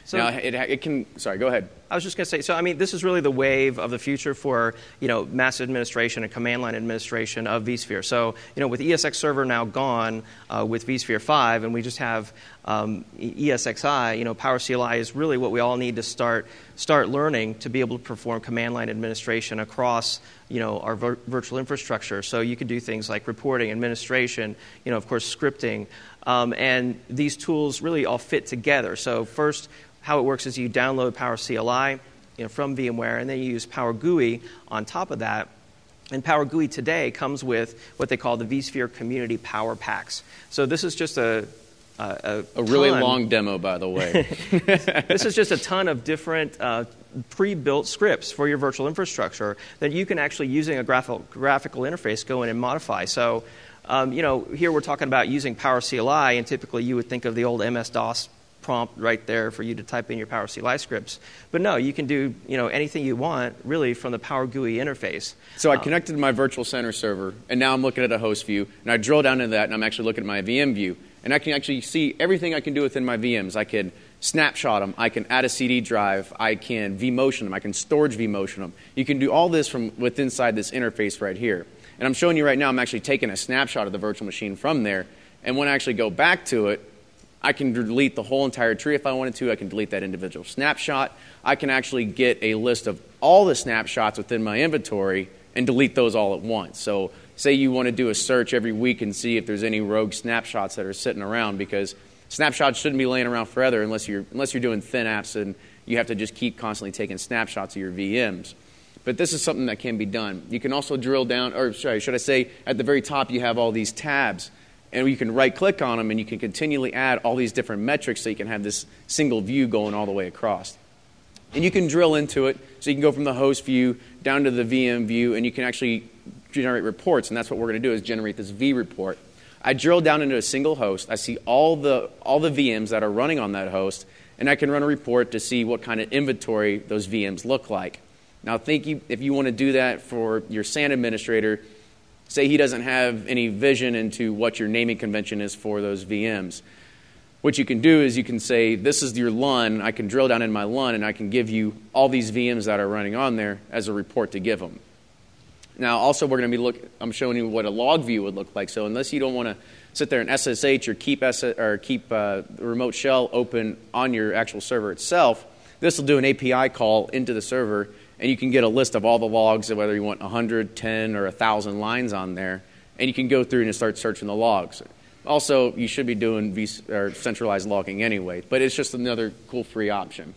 So now it can. Sorry, go ahead. I was just going to say. So this is really the wave of the future for mass administration and command line administration of vSphere. So with ESX Server now gone, with vSphere 5, and we just have ESXi. Power CLI is really what we all need to start learning to be able to perform command line administration across our virtual infrastructure. So you can do things like reporting, administration, of course scripting, and these tools really all fit together. So first, how it works is you download Power CLI from VMware, and then you use Power GUI on top of that. And Power GUI today comes with what they call the vSphere Community Power Packs. So this is just a really long demo, by the way. This is just a ton of different pre-built scripts for your virtual infrastructure that you can actually, using a graphical interface, go in and modify. So, here we're talking about using Power CLI, and typically you would think of the old MS-DOS prompt right there for you to type in your Power CLI scripts. But no, you can do anything you want really from the Power GUI interface. So I connected to my virtual center server, and now I'm looking at a host view, and I drill down into that, and I'm actually looking at my VM view. And I can actually see everything I can do within my VMs. I can snapshot them. I can add a CD drive. I can vMotion them. I can storage vMotion them. You can do all this from inside this interface right here. And I'm showing you right now, I'm actually taking a snapshot of the virtual machine from there. And when I actually go back to it, I can delete the whole entire tree if I wanted to. I can delete that individual snapshot. I can actually get a list of all the snapshots within my inventory and delete those all at once. So say you want to do a search every week and see if there's any rogue snapshots that are sitting around, because snapshots shouldn't be laying around forever unless you're doing thin apps and you have to just keep constantly taking snapshots of your VMs. But this is something that can be done. You can also drill down, or sorry, should I say at the very top you have all these tabs. And you can right-click on them, and you can continually add all these different metrics so you can have this single view going all the way across. And you can drill into it, so you can go from the host view down to the VM view, and you can actually generate reports. And that's what we're going to do, is generate this V report. I drill down into a single host. I see all the VMs that are running on that host, and I can run a report to see what kind of inventory those VMs look like. Now, if you want to do that for your SAN administrator, say he doesn't have any vision into what your naming convention is for those VMs. What you can do is you can say, this is your LUN. I can drill down in my LUN, and I can give you all these VMs that are running on there as a report to give them. Now, also, we're going to be I'm showing you what a log view would look like. So unless you don't want to sit there and SSH or keep the remote shell open on your actual server itself, this will do an API call into the server, and you can get a list of all the logs, whether you want 100, 10, or 1,000 lines on there, and you can go through and start searching the logs. Also, you should be doing centralized logging anyway, but it's just another cool free option.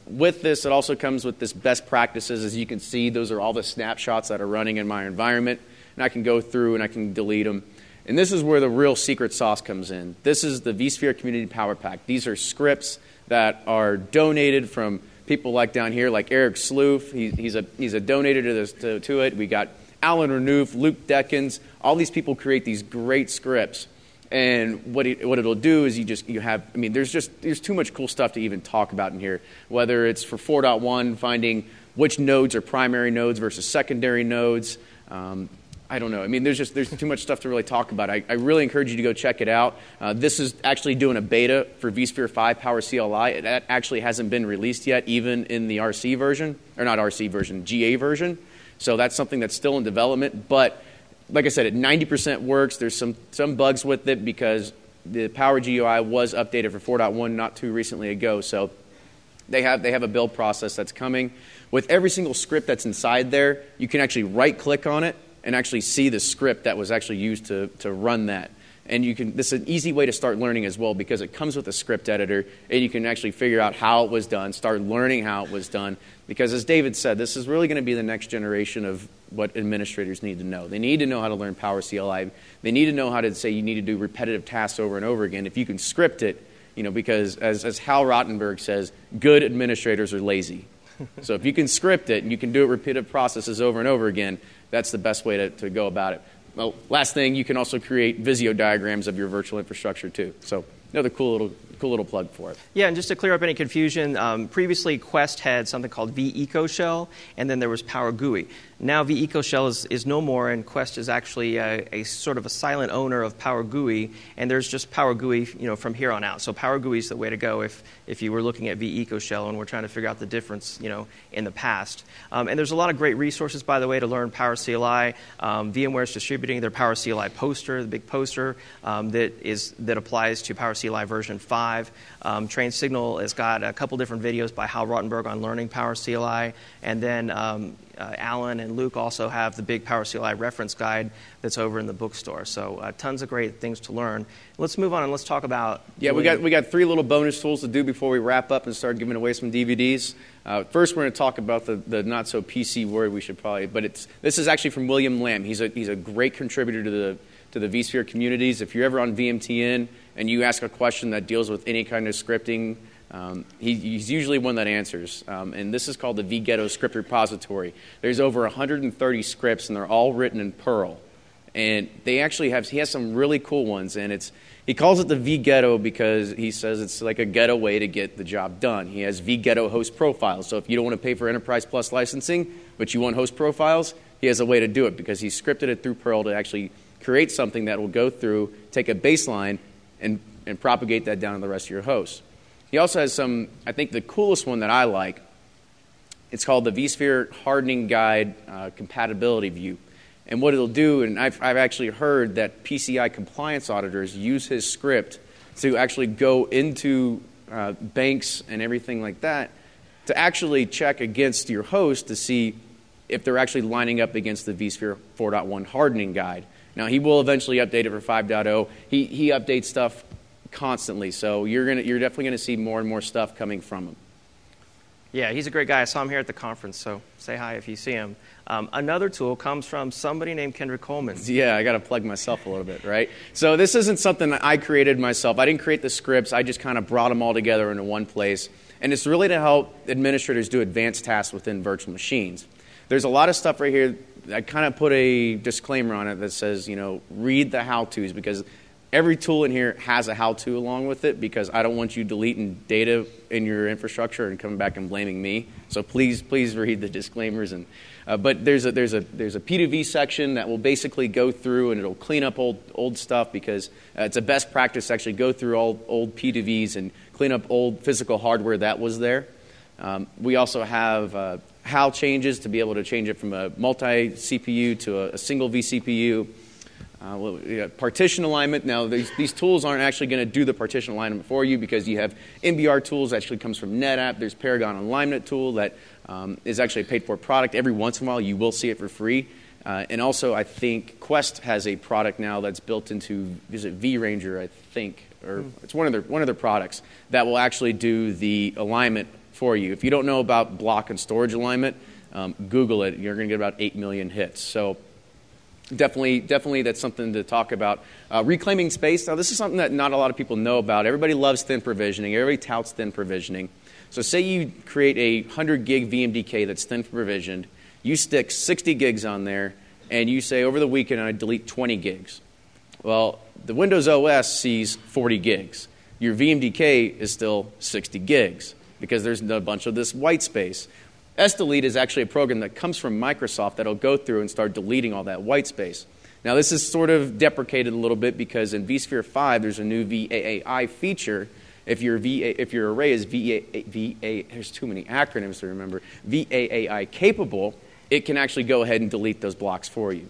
With this, it also comes with this best practices. As you can see, those are all the snapshots that are running in my environment, and I can go through and I can delete them. And this is where the real secret sauce comes in. This is the vSphere Community Power Pack. These are scripts that are donated from people like down here, like Eric Sloof. He's a donator to it. We got Alan Renouf, Luke Deckens. All these people create these great scripts. And what it'll do is there's too much cool stuff to even talk about in here. Whether it's for 4.1, finding which nodes are primary nodes versus secondary nodes. I don't know. I mean, there's too much stuff to really talk about. I really encourage you to go check it out. This is actually doing a beta for vSphere 5 Power CLI. That actually hasn't been released yet, even in the RC version, or not RC version, GA version. So that's something that's still in development. But like I said, it 90% works. There's some bugs with it because the Power GUI was updated for 4.1 not too recently ago. So they have a build process that's coming. With every single script that's inside there, you can actually right-click on it and actually see the script that was actually used to run that. And this is an easy way to start learning as well because it comes with a script editor, and you can actually figure out how it was done, start learning how it was done. Because as David said, this is really going to be the next generation of what administrators need to know. They need to know how to learn Power CLI. They need to know how to say you need to do repetitive tasks over and over again. If you can script it, because as Hal Rottenberg says, good administrators are lazy. So if you can script it and you can do it repetitive processes over and over again, that's the best way to go about it. Well, last thing, you can also create Visio diagrams of your virtual infrastructure too. So another cool little plug for it. Yeah, and just to clear up any confusion, previously Quest had something called vEcoShell, and then there was Power GUI. Now vEcoShell is no more, and Quest is actually a sort of a silent owner of Power GUI, and there's just Power GUI from here on out. So Power GUI is the way to go if you were looking at vEcoShell and we're trying to figure out the difference in the past. And there's a lot of great resources, by the way, to learn Power CLI. VMware is distributing their Power CLI poster, the big poster that applies to Power CLI version 5. Train Signal has got a couple different videos by Hal Rottenberg on learning Power CLI, and then Alan and Luke also have the big Power CLI reference guide that's over in the bookstore. So tons of great things to learn. Let's move on and let's talk about. Yeah, we got 3 little bonus tools to do before we wrap up and start giving away some DVDs. First, we're going to talk about the not so PC word we should probably, but this is actually from William Lamb. He's a great contributor to the vSphere communities. If you're ever on VMTN and you ask a question that deals with any kind of scripting, he's usually one that answers. And this is called the vGhetto script repository. There's over 130 scripts, and they're all written in Perl. And he has some really cool ones. And he calls it the vGhetto because he says it's like a ghetto way to get the job done. He has vGhetto host profiles. So if you don't want to pay for Enterprise Plus licensing, but you want host profiles, he has a way to do it because he scripted it through Perl to actually create something that will go through, take a baseline, and propagate that down to the rest of your hosts. He also has I think the coolest one that I like, it's called the vSphere Hardening Guide Compatibility View. And what it'll do, and I've actually heard that PCI compliance auditors use his script to actually go into banks and everything like that to actually check against your host to see if they're actually lining up against the vSphere 4.1 hardening guide. Now, he will eventually update it for 5.0. He updates stuff constantly, so you're definitely going to see more and more stuff coming from him. Yeah, he's a great guy. I saw him here at the conference, so say hi if you see him. Another tool comes from somebody named Kendrick Coleman. Yeah, I got to plug myself a little bit, right? So this isn't something that I created myself. I didn't create the scripts. I just kind of brought them all together into one place. And it's really to help administrators do advanced tasks within virtual machines. There's a lot of stuff right here. I kind of put a disclaimer on it that says, read the how-tos, because every tool in here has a how-to along with it, because I don't want you deleting data in your infrastructure and coming back and blaming me. So please read the disclaimers. But there's a P2V section that will basically go through and it'll clean up old stuff, because it's a best practice to actually go through all old P2Vs and clean up old physical hardware that was there. We also have HAL changes to be able to change it from a multi-CPU to a single vCPU. Partition alignment. Now, these tools aren't actually going to do the partition alignment for you, because you have MBR tools that actually comes from NetApp. There's Paragon Alignment tool that is actually a paid-for product. Every once in a while, you will see it for free. And also, I think Quest has a product now that's built into, is it vRanger, I think, or it's one of their products that will actually do the alignment for you. If you don't know about block and storage alignment, Google it. You're going to get about 8 million hits. So Definitely, that's something to talk about. Reclaiming space. Now, this is something that not a lot of people know about. Everybody loves thin provisioning. Everybody touts thin provisioning. So say you create a 100 gig VMDK that's thin provisioned. You stick 60 gigs on there, and you say, over the weekend, I delete 20 gigs. Well, the Windows OS sees 40 gigs. Your VMDK is still 60 gigs because there's a bunch of this white space. SDelete is actually a program that comes from Microsoft that will go through and start deleting all that white space. Now, this is sort of deprecated a little bit because in vSphere 5, there's a new VAAI feature. If your array is there's too many acronyms to remember, VAAI capable, it can actually go ahead and delete those blocks for you.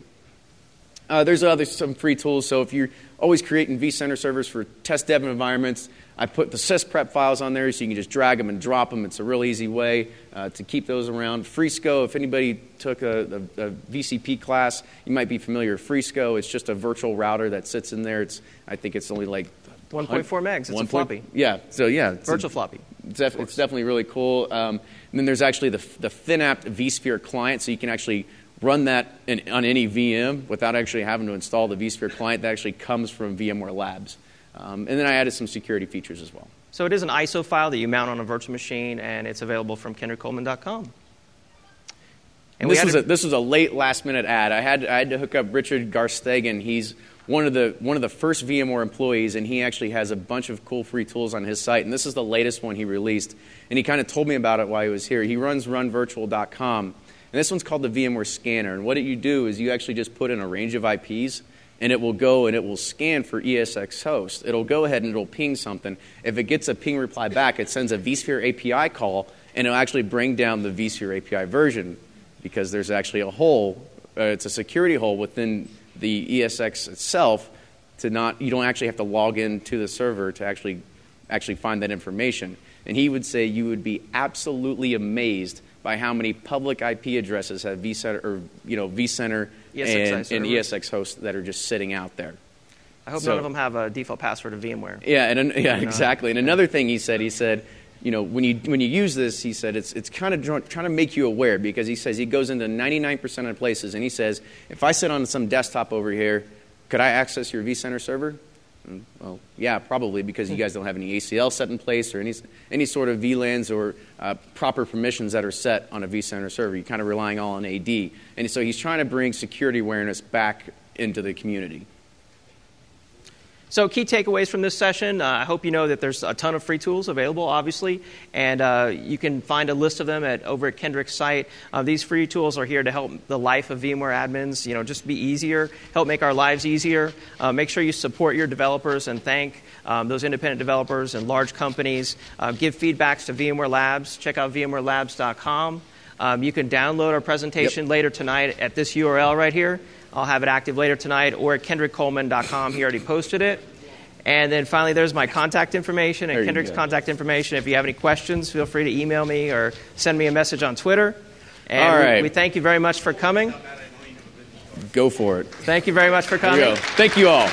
There's some free tools. So if you're always creating vCenter servers for test dev environments, I put the sysprep files on there so you can just drag them and drop them. It's a real easy way to keep those around. FreeSCO, if anybody took a VCP class, you might be familiar with FreeSCO. It's just a virtual router that sits in there. I think it's only like 1.4 megs. It's a floppy. Yeah. So yeah, virtual floppy. It's definitely really cool. And then there's actually the FinApt vSphere client, so you can actually run that on any VM without actually having to install the vSphere client. That actually comes from VMware Labs. And then I added some security features as well. So it is an ISO file that you mount on a virtual machine, and it's available from KendrickColeman.com. And this was a late last-minute ad. I had to hook up Richard Garstegen. He's one of the first VMware employees, and he actually has a bunch of cool free tools on his site. And this is the latest one he released. And he kind of told me about it while he was here. He runs runvirtual.com. And this one's called the VMware Scanner. And what you do is you actually just put in a range of IPs, and it will go and it will scan for ESX hosts. It'll go ahead and it'll ping something. If it gets a ping reply back, it sends a vSphere API call, and it'll actually bring down the vSphere API version because there's actually a hole. It's a security hole within the ESX itself. You don't actually have to log into the server to actually find that information. And he would say you would be absolutely amazed by how many public IP addresses have vCenter or vCenter and ESX hosts that are just sitting out there. I hope none of them have a default password of VMware. Yeah, exactly. And another thing he said, when you use this, he said it's kind of trying to make you aware because he says he goes into 99% of places and he says, if I sit on some desktop over here, could I access your vCenter server? Well, yeah, probably because you guys don't have any ACL set in place or any sort of VLANs or proper permissions that are set on a vCenter server. You're kind of relying all on AD. And so he's trying to bring security awareness back into the community. So key takeaways from this session, I hope you know that there's a ton of free tools available, obviously, and you can find a list of them over at Kendrick's site. These free tools are here to help the life of VMware admins, just be easier, help make our lives easier. Make sure you support your developers and thank those independent developers and large companies. Give feedbacks to VMware Labs. Check out VMwareLabs.com. You can download our presentation later tonight at this URL right here. I'll have it active later tonight, or at KendrickColeman.com. He already posted it. And then finally, there's my contact information and Kendrick's contact information. If you have any questions, feel free to email me or send me a message on Twitter. And all right. we thank you very much for coming. Go for it. Thank you very much for coming. Thank you all.